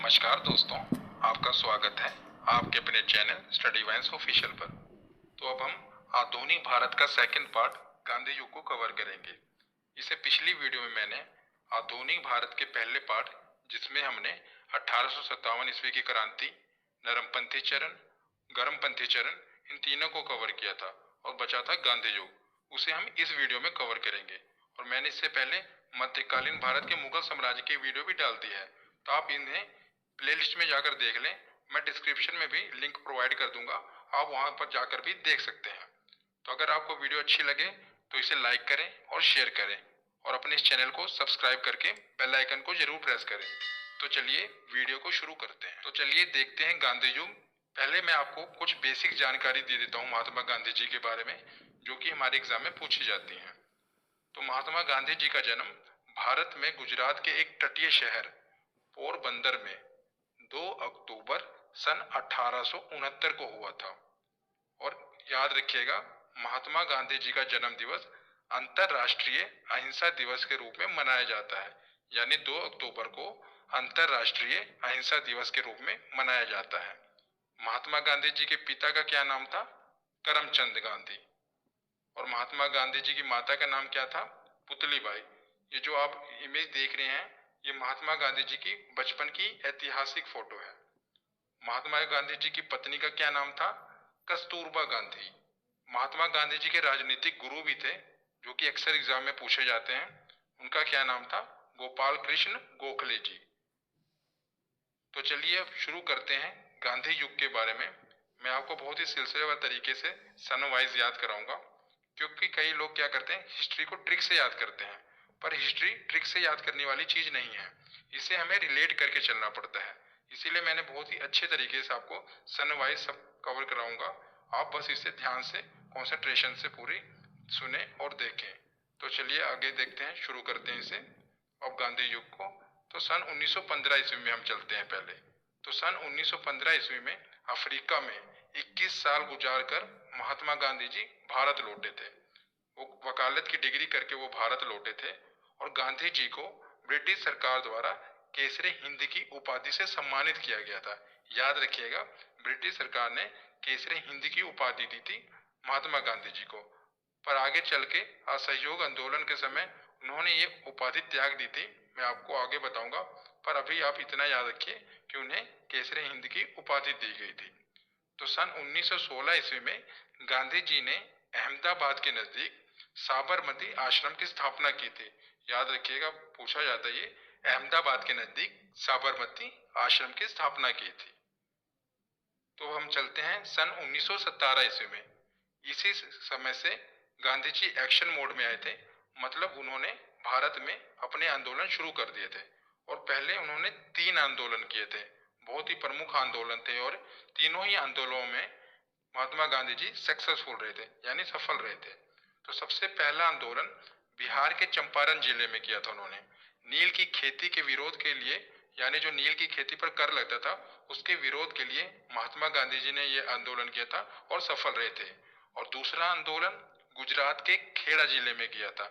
नमस्कार दोस्तों, आपका स्वागत है आपके अपने चैनल स्टडी वाइन्स ऑफिशियल पर। तो अब हम आधुनिक भारत का सेकंड पार्ट गांधी युग को कवर करेंगे। इसे पिछली वीडियो में मैंने आधुनिक भारत के पहले पार्ट, जिसमें हमने 1857 ईस्वी की क्रांति, नरमपंथी चरण, गर्मपंथी चरण, इन तीनों को कवर किया था और बचा था गांधी युग, उसे हम इस वीडियो में कवर करेंगे। और मैंने इससे पहले मध्यकालीन भारत के मुगल साम्राज्य की वीडियो भी डाल दी है, तो आप इन्हें प्लेलिस्ट में जाकर देख लें। मैं डिस्क्रिप्शन में भी लिंक प्रोवाइड कर दूंगा, आप वहां पर जाकर भी देख सकते हैं। तो अगर आपको वीडियो अच्छी लगे तो इसे लाइक करें और शेयर करें और अपने इस चैनल को सब्सक्राइब करके बेल आइकन को जरूर प्रेस करें। तो चलिए वीडियो को शुरू करते हैं। तो चलिए देखते हैं गांधी युग। पहले मैं आपको कुछ बेसिक जानकारी दे देता हूँ महात्मा गांधी जी के बारे में, जो कि हमारे एग्जाम में पूछी जाती हैं। तो महात्मा गांधी जी का जन्म भारत में गुजरात के एक तटीय शहर पोरबंदर में 2 अक्टूबर सन 1869 को हुआ था। और याद रखिएगा, महात्मा गांधी जी का जन्म दिवस अंतरराष्ट्रीय अहिंसा दिवस के रूप में मनाया जाता है, यानी 2 अक्टूबर को अंतरराष्ट्रीय अहिंसा दिवस के रूप में मनाया जाता है। महात्मा गांधी जी के पिता का क्या नाम था? करमचंद गांधी। और महात्मा गांधी जी की माता का नाम क्या था? पुतली बाई। ये जो आप इमेज देख रहे हैं, ये महात्मा गांधी जी की बचपन की ऐतिहासिक फोटो है। महात्मा गांधी जी की पत्नी का क्या नाम था? कस्तूरबा गांधी। महात्मा गांधी जी के राजनीतिक गुरु भी थे, जो कि अक्सर एग्जाम में पूछे जाते हैं। उनका क्या नाम था? गोपाल कृष्ण गोखले जी। तो चलिए अब शुरू करते हैं गांधी युग के बारे में। मैं आपको बहुत ही सिलसिलेवार तरीके से सन वाइज याद कराऊंगा, क्योंकि कई लोग क्या करते हैं, हिस्ट्री को ट्रिक से याद करते हैं, पर हिस्ट्री ट्रिक से याद करने वाली चीज नहीं है। इसे हमें रिलेट करके चलना पड़ता है। इसीलिए मैंने बहुत ही अच्छे तरीके से आपको सन वाइज सब कवर कराऊंगा। आप बस इसे ध्यान से, कॉन्सेंट्रेशन से पूरी सुने और देखें। तो चलिए आगे देखते हैं, शुरू करते हैं इसे अब गांधी युग को। तो सन 1915 ईस्वी में हम चलते हैं पहले। तो सन 1915 ईस्वी में अफ्रीका में 21 साल गुजार कर महात्मा गांधी जी भारत लौटे थे। वो वकालत की डिग्री करके वो भारत लौटे थे और गांधी जी को ब्रिटिश सरकार द्वारा केसरे हिंद की उपाधि से सम्मानित किया गया था। याद रखिएगा, ब्रिटिश सरकार ने केसरे हिंद की उपाधि दी थी महात्मा गांधी जी को, पर आगे चल के असहयोग आंदोलन के समय उन्होंने ये उपाधि त्याग दी थी। मैं आपको आगे बताऊंगा, पर अभी आप इतना याद रखिए कि उन्हें केसरे हिंद की उपाधि दी गई थी। तो सन 1916 ईस्वी में गांधी जी ने अहमदाबाद के नजदीक साबरमती आश्रम की स्थापना की थी। याद रखिएगा, पूछा जाता है, ये अहमदाबाद के नजदीक साबरमती आश्रम की स्थापना की थी। तो हम चलते हैं सन 1917 ईस्वी में। इसी समय से गांधी जी एक्शन मोड में आए थे, मतलब उन्होंने भारत में अपने आंदोलन शुरू कर दिए थे। और पहले उन्होंने 3 आंदोलन किए थे, बहुत ही प्रमुख आंदोलन थे, और तीनों ही आंदोलनों में महात्मा गांधी जी सक्सेसफुल रहे थे, यानी सफल रहे थे। तो सबसे पहला आंदोलन बिहार के चंपारण जिले में किया था उन्होंने। नील की खेती के विरोध के लिए, यानी जो नील की खेती पर कर लगता था, उसके विरोध के लिए महात्मा गांधी जी ने यह आंदोलन किया था और सफल रहे थे। और दूसरा आंदोलन गुजरात के खेड़ा जिले में किया था।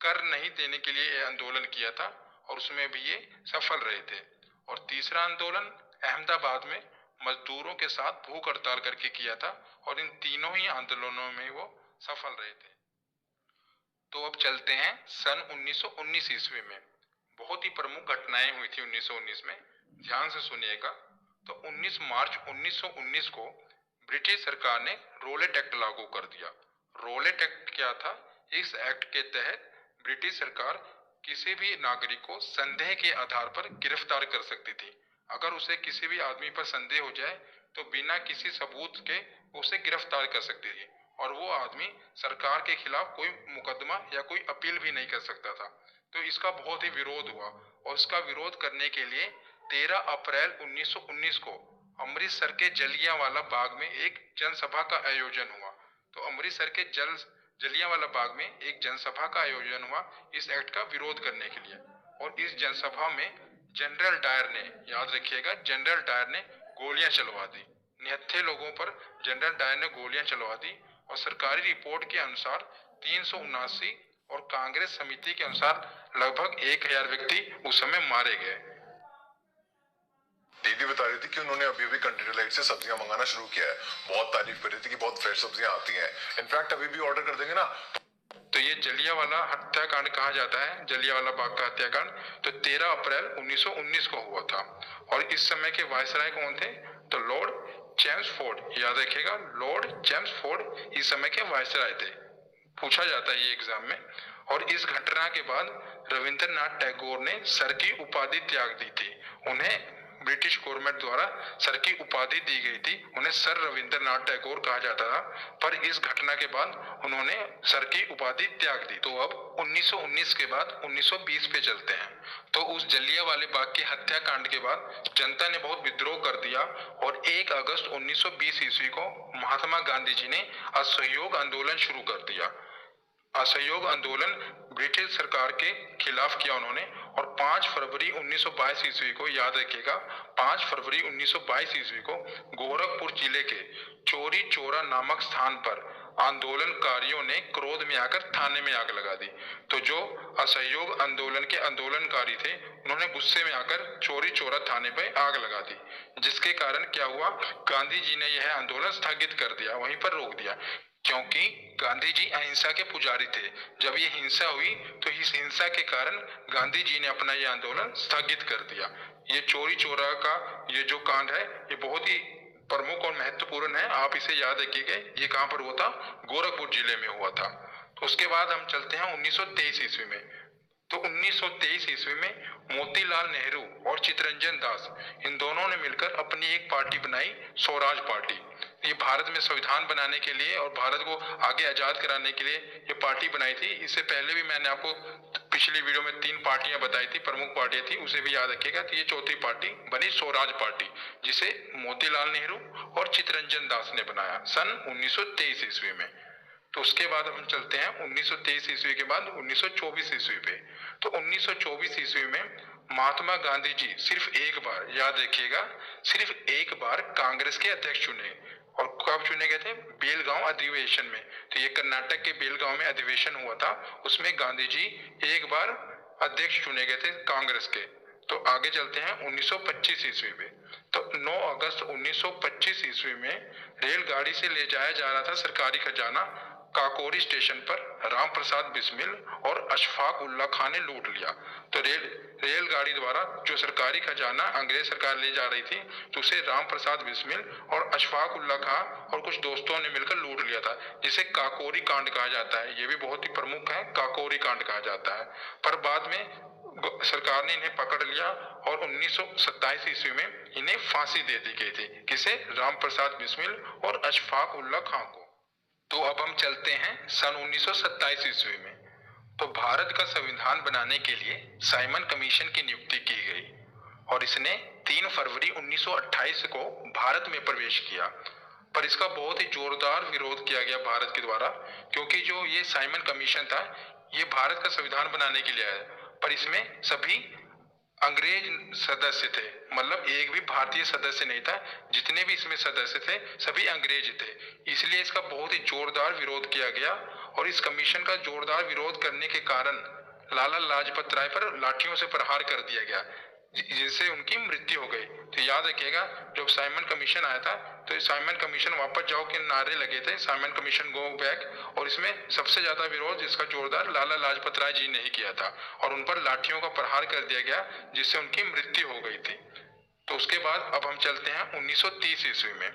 कर नहीं देने के लिए यह आंदोलन किया था और उसमें भी ये सफल रहे थे। और तीसरा आंदोलन अहमदाबाद में मजदूरों के साथ भूख हड़ताल करके किया था, और इन तीनों ही आंदोलनों में वो सफल रहे थे। तो अब चलते हैं सन 1919 ईस्वी में। बहुत ही प्रमुख घटनाएं हुई थी 1919 में, ध्यान से सुनिएगा। तो 19 मार्च 1919 को ब्रिटिश सरकार ने रोलेट एक्ट लागू कर दिया। रोलेट एक्ट क्या था? इस एक्ट के तहत ब्रिटिश सरकार किसी भी नागरिक को संदेह के आधार पर गिरफ्तार कर सकती थी। अगर उसे किसी भी आदमी पर संदेह हो जाए तो बिना किसी सबूत के उसे गिरफ्तार कर सकती थी, और वो आदमी सरकार के खिलाफ कोई मुकदमा या कोई अपील भी नहीं कर सकता था। तो इसका बहुत ही विरोध हुआ, और इसका विरोध करने के लिए 13 अप्रैल 1919 को अमृतसर के जलियांवाला बाग में एक जनसभा का आयोजन हुआ। तो अमृतसर के जलियांवाला बाग में एक जनसभा का आयोजन हुआ इस एक्ट का विरोध करने के लिए। और इस जनसभा में जनरल डायर ने, याद रखिएगा, जनरल डायर ने गोलियां चलवा दी। निहत्थे लोगों पर जनरल डायर ने गोलियां चलवा दी, और सरकारी रिपोर्ट के अनुसार 379 और कांग्रेस समिति के अनुसार लगभग 1000 व्यक्ति उस समय मारे गए। दीदी बता रही थी कि उन्होंने अभी अभी कंटेनर लाइट से सब्जियां मंगाना शुरू किया है। बहुत तारीफ कर रही थी कि बहुत फ्रेश सब्जियां आती हैं। इनफैक्ट अभी भी ऑर्डर कर देंगे ना। तो ये जलियांवाला हत्याकांड कहा जाता है, जलियांवाला बाग का हत्याकांड। तो 13 अप्रैल 1919 को हुआ था। और इस समय के वायसराय कौन थे? तो लॉर्ड चेम्सफोर्ड, याद रखिएगा, लॉर्ड चेम्सफोर्ड इस समय के वायसराय थे। पूछा जाता है ये एग्जाम में। और इस घटना के बाद रविंद्रनाथ टैगोर ने सर की उपाधि त्याग दी थी। उन्हें ब्रिटिश गवर्नमेंट द्वारा सर की उपाधि दी गई थी, उन्हें सर रविंद्रनाथ टैगोर कहा जाता था। पर इस घटना के बाद उन्होंने सर की उपाधि त्याग दी। तो अब 1919 के बाद 1920 पे चलते हैं। तो उस जलियांवाले बाग के हत्याकांड के बाद जनता ने बहुत विद्रोह कर दिया और 1 अगस्त 1920 ईस्वी को महात्मा गांधी जी ने असहयोग आंदोलन शुरू कर दिया। असहयोग आंदोलन ब्रिटिश सरकार के खिलाफ किया उन्होंने। और 5 फरवरी 1922 ईस्वी को, याद रखिएगा, 5 फरवरी 1922 ईस्वी को गोरखपुर जिले के चोरी चोरा नामक स्थान पर आंदोलनकारियों ने क्रोध में आकर थाने में आग लगा दी। तो जो असहयोग आंदोलन के आंदोलनकारी थे, उन्होंने गुस्से में आकर चोरी चोरा थाने पर आग लगा दी, जिसके कारण क्या हुआ, गांधी जी ने यह आंदोलन स्थगित कर दिया, वहीं पर रोक दिया। क्योंकि गांधी जी अहिंसा के पुजारी थे। जब ये हिंसा हुई तो इस हिंसा के कारण गांधी जी ने अपना ये आंदोलन स्थगित कर दिया। ये चोरी चोरा का ये जो कांड है, ये बहुत ही प्रमुख और महत्वपूर्ण है, आप इसे याद रखिएगा। ये कहाँ पर हुआ था? गोरखपुर जिले में हुआ था। तो उसके बाद हम चलते हैं 1923 ईस्वी में। तो 1923 ईस्वी में मोतीलाल नेहरू और चित्तरंजन दास, इन दोनों ने मिलकर अपनी एक पार्टी बनाई, स्वराज पार्टी। ये भारत में संविधान बनाने के लिए और भारत को आगे आजाद कराने के लिए ये पार्टी बनाई थी। इससे पहले भी मैंने आपको पिछली वीडियो में 3 पार्टियां बताई थी, प्रमुख पार्टियां थी, उसे भी याद रखिएगा। तो ये चौथी पार्टी बनी स्वराज पार्टी, जिसे मोतीलाल नेहरू और चित्तरंजन दास ने बनाया सन 1923 ईस्वी में। तो उसके बाद हम चलते हैं 1923 ईस्वी के बाद 1924 ईस्वी पे। तो 1924 ईस्वी में महात्मा गांधी जी सिर्फ एक बार, याद रखिएगा, सिर्फ एक बार कांग्रेस के अध्यक्ष चुने। और कब चुने गए थे? बेलगांव अधिवेशन में। तो ये कर्नाटक के बेलगांव में अधिवेशन हुआ था, उसमें गांधी जी एक बार अध्यक्ष चुने गए थे कांग्रेस के। तो आगे चलते हैं 1925 ईस्वी में। तो 9 अगस्त 1925 ईस्वी में रेलगाड़ी से ले जाया जा रहा था सरकारी खजाना, काकोरी स्टेशन पर राम प्रसाद बिस्मिल और अशफाक उल्ला खां ने लूट लिया। तो रेलगाड़ी द्वारा जो सरकारी खजाना अंग्रेज सरकार ले जा रही थी, तो उसे राम प्रसाद बिस्मिल और अशफाक उल्ला खां और कुछ दोस्तों ने मिलकर लूट लिया था, जिसे काकोरी कांड कहा जाता है। ये भी बहुत ही प्रमुख है, काकोरी कांड कहा जाता है। पर बाद में सरकार ने इन्हें पकड़ लिया और 1927 ईस्वी में इन्हें फांसी दे दी गई थी। किसे? राम प्रसाद बिस्मिल और अशफाक उल्ला खां को। तो अब हम चलते हैं सन 1927 ईस्वी में। तो भारत का संविधान बनाने के लिए साइमन कमीशन की नियुक्ति की गई और इसने 3 फरवरी 1928 को भारत में प्रवेश किया। पर इसका बहुत ही जोरदार विरोध किया गया भारत के द्वारा, क्योंकि जो ये साइमन कमीशन था, ये भारत का संविधान बनाने के लिए आया, पर इसमें सभी अंग्रेज सदस्य थे, मतलब एक भी भारतीय सदस्य नहीं था। जितने भी इसमें सदस्य थे सभी अंग्रेज थे। इसलिए इसका बहुत ही जोरदार विरोध किया गया और इस कमीशन का जोरदार विरोध करने के कारण लाला लाजपत राय पर लाठियों से प्रहार कर दिया गया, जिससे उनकी मृत्यु हो गई। तो याद रखिएगा, जब साइमन कमीशन आया था तो साइमन कमीशन वापस जाओ के नारे लगे थे, साइमन कमीशन गो बैक। और इसमें सबसे ज्यादा विरोध जिसका जोरदार लाला लाजपत राय जी ने ही किया था और उन पर लाठियों का प्रहार कर दिया गया, जिससे उनकी मृत्यु हो गई थी। तो उसके बाद अब हम चलते हैं 1930 ईस्वी में।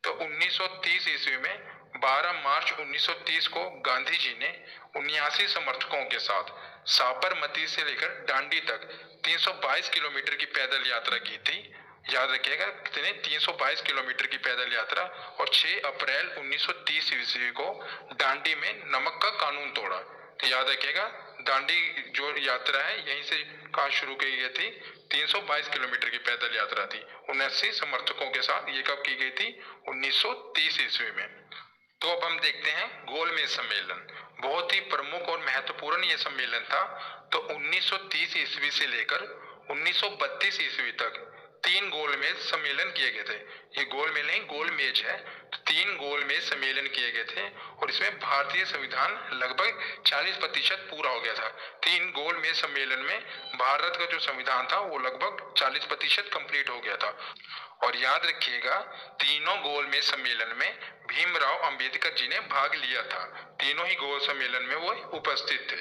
तो 1930 ईस्वी में 12 मार्च 1930 को गांधी जी ने 79 समर्थकों के साथ साबरमती से लेकर दांडी तक 322 किलोमीटर की पैदल यात्रा की थी। याद रखिएगा कितने? 322 किलोमीटर की पैदल यात्रा। और 6 अप्रैल 1930 ईस्वी को दांडी में नमक का कानून तोड़ा। तो याद रखिएगा, दांडी जो यात्रा है यहीं से कहाँ शुरू की गई थी? 322 किलोमीटर की पैदल यात्रा थी 79 समर्थकों के साथ। ये कब की गई थी? 1930 ईस्वी में। तो अब हम देखते हैं गोलमेज सम्मेलन। बहुत ही प्रमुख और महत्वपूर्ण ये सम्मेलन था। तो 1930 ईस्वी से लेकर 1932 ईस्वी तक 3 गोलमेज सम्मेलन किए गए थे। ये गोलमेज नहीं, गोलमेज है। तो 3 गोलमेज सम्मेलन किए गए थे और इसमें भारतीय संविधान लगभग 40% पूरा हो गया था। 3 गोलमेज सम्मेलन में भारत का जो संविधान था वो लगभग 40% कंप्लीट हो गया था। और याद रखिएगा, तीनों गोलमेज सम्मेलन में भीमराव अंबेडकर जी ने भाग लिया था। तीनों ही गोल सम्मेलन में वो उपस्थित थे,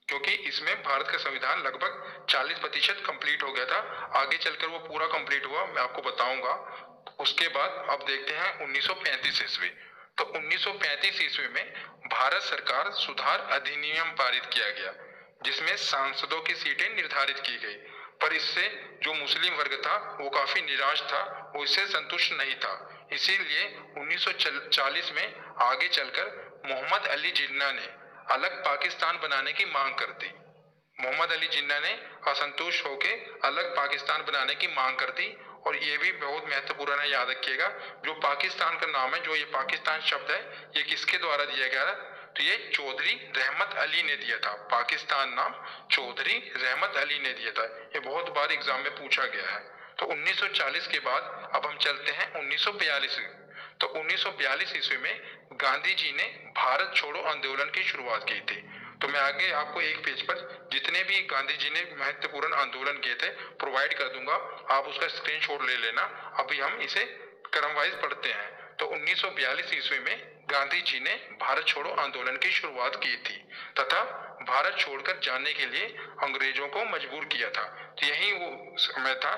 क्योंकि इसमें भारत का संविधान लगभग 40% कंप्लीट हो गया था। आगे चलकर वो पूरा कंप्लीट हुआ, मैं आपको बताऊंगा। उसके बाद अब देखते हैं 1935 ईस्वी। तो 1935 ईस्वी में भारत सरकार सुधार अधिनियम पारित किया गया, जिसमें सांसदों की सीटें निर्धारित की गई। पर इससे जो मुस्लिम वर्ग था वो काफी निराश था, वो इससे संतुष्ट नहीं था। इसीलिए 1940 में आगे चलकर मोहम्मद अली जिन्ना ने अलग पाकिस्तान बनाने की मांग कर दी। मोहम्मद अली जिन्ना ने असंतुष्ट होकर अलग पाकिस्तान बनाने की मांग कर दी। और ये भी बहुत महत्वपूर्ण है, याद रखिएगा, जो पाकिस्तान का नाम है, जो ये पाकिस्तान शब्द है, ये किसके द्वारा दिया गया है? तो ये चौधरी रहमत अली ने दिया था। पाकिस्तान नाम चौधरी रहमत अली ने दिया था। ये बहुत बार एग्जाम में पूछा गया है। तो 1940 के बाद अब हम चलते हैं 1942। तो 1942 ईस्वी में गांधी जी ने भारत छोड़ो आंदोलन की शुरुआत की थी। तो मैं आगे आपको एक पेज पर जितने भी गांधी जी ने महत्वपूर्ण आंदोलन किए थे प्रोवाइड कर दूंगा, आप उसका स्क्रीनशॉट ले लेना। अभी हम इसे क्रम वाइज पढ़ते हैं। तो 1942 ईस्वी में गांधी जी ने भारत छोड़ो आंदोलन की शुरुआत की थी तथा भारत छोड़कर जाने के लिए अंग्रेजों को मजबूर किया था। तो यही वो समय था,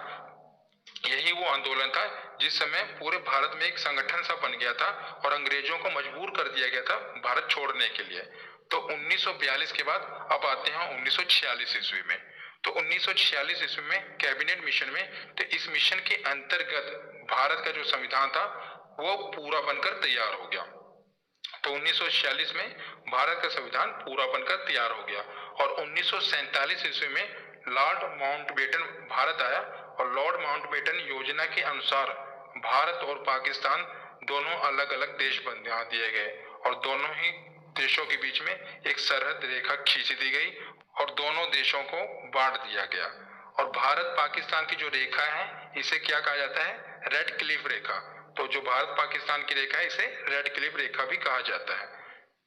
यही वो आंदोलन था जिस समय पूरे भारत में एक संगठन सा बन गया था और अंग्रेजों को मजबूर कर दिया गया था भारत छोड़ने के लिए। तो 1942 के बाद अब आते हैं 1946 ईस्वी में। तो 1946 ईस्वी में कैबिनेट मिशन में, तो इस मिशन के अंतर्गत भारत का जो संविधान था वो पूरा बनकर तैयार हो गया। तो 1946 में भारत का संविधान पूरा बनकर तैयार हो गया। और 1947 ईस्वी में लॉर्ड माउंटबेटन भारत आया और लॉर्ड माउंटबेटन योजना के अनुसार भारत और पाकिस्तान दोनों अलग अलग देश बना दिए गए और दोनों ही देशों के बीच में एक सरहद रेखा खींच दी गई और दोनों देशों को बांट दिया गया। और भारत पाकिस्तान की जो रेखा है इसे क्या कहा जाता है? रेड क्लिफ रेखा। तो जो भारत पाकिस्तान की रेखा है इसे रेड क्लिफ रेखा भी कहा जाता है।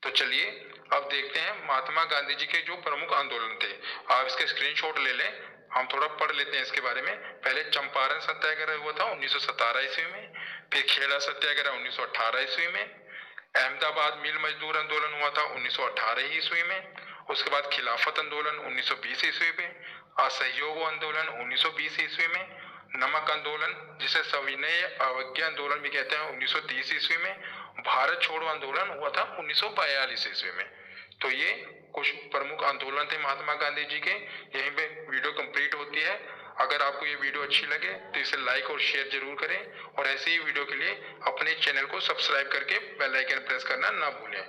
तो चलिए अब देखते हैं महात्मा गांधी जी के जो प्रमुख आंदोलन थे। आप इसके स्क्रीनशॉट ले लें, हम थोड़ा पढ़ लेते हैं इसके बारे में। पहले चंपारण सत्याग्रह हुआ था 1917 ईस्वी में, फिर खेड़ा सत्याग्रह 1918 ईस्वी में, अहमदाबाद मिल मजदूर आंदोलन हुआ था 1918 ईस्वी में, उसके बाद खिलाफत आंदोलन 1920 ईस्वी में, असहयोग आंदोलन 1920 ईस्वी में, नमक आंदोलन जिसे सविनय अवज्ञा आंदोलन भी कहते हैं 1930 ईस्वी में, भारत छोड़ो आंदोलन हुआ था 1942 ईस्वी में। तो ये कुछ प्रमुख आंदोलन थे महात्मा गांधी जी के। यहीं पे वीडियो कंप्लीट होती है। अगर आपको ये वीडियो अच्छी लगे तो इसे लाइक और शेयर जरूर करें और ऐसे ही वीडियो के लिए अपने चैनल को सब्सक्राइब करके बेल आइकन प्रेस करना ना भूलें।